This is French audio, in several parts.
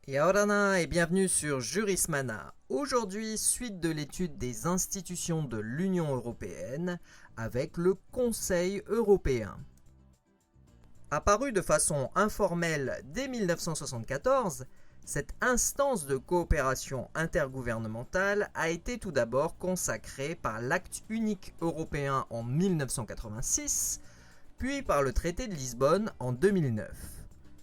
Yaorana et bienvenue sur Jurismana. Aujourd'hui, suite de l'étude des institutions de l'Union européenne avec le Conseil européen. Apparu de façon informelle dès 1974, cette instance de coopération intergouvernementale a été tout d'abord consacrée par l'Acte unique européen en 1986, puis par le traité de Lisbonne en 2009.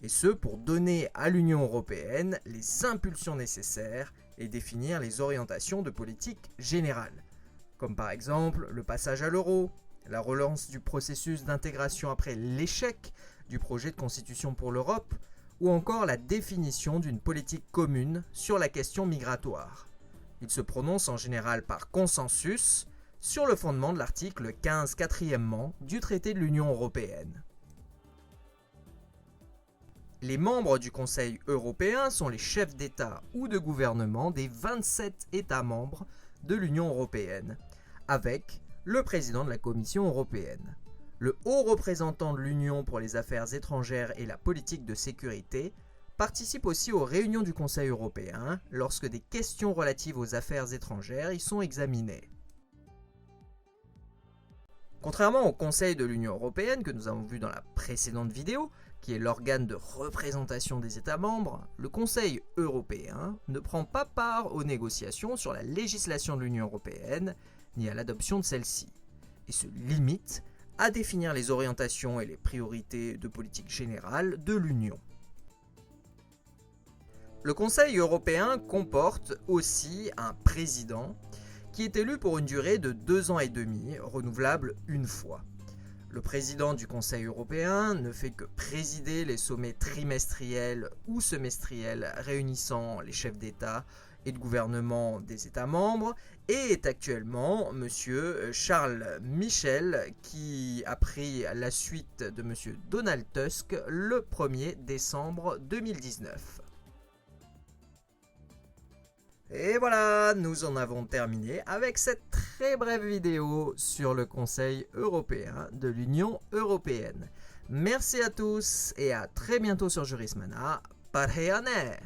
Et ce pour donner à l'Union européenne les impulsions nécessaires et définir les orientations de politique générale, comme par exemple le passage à l'euro, la relance du processus d'intégration après l'échec du projet de constitution pour l'Europe, ou encore la définition d'une politique commune sur la question migratoire. Il se prononce en général par consensus sur le fondement de l'article 15 quatrièmement du traité de l'Union européenne. Les membres du Conseil européen sont les chefs d'État ou de gouvernement des 27 États membres de l'Union européenne, avec le président de la Commission européenne. Le haut représentant de l'Union pour les affaires étrangères et la politique de sécurité participe aussi aux réunions du Conseil européen lorsque des questions relatives aux affaires étrangères y sont examinées. Contrairement au Conseil de l'Union européenne que nous avons vu dans la précédente vidéo, qui est l'organe de représentation des États membres, le Conseil européen ne prend pas part aux négociations sur la législation de l'Union européenne ni à l'adoption de celle-ci, et se limite à définir les orientations et les priorités de politique générale de l'Union. Le Conseil européen comporte aussi un président qui est élu pour une durée de 2 ans et demi, renouvelable une fois. Le président du Conseil européen ne fait que présider les sommets trimestriels ou semestriels réunissant les chefs d'État et de gouvernement des États membres et est actuellement M. Charles Michel qui a pris la suite de M. Donald Tusk le 1er décembre 2019. Et voilà, nous en avons terminé avec cette très brève vidéo sur le Conseil européen de l'Union européenne. Merci à tous et à très bientôt sur Jurismana. Parheyane!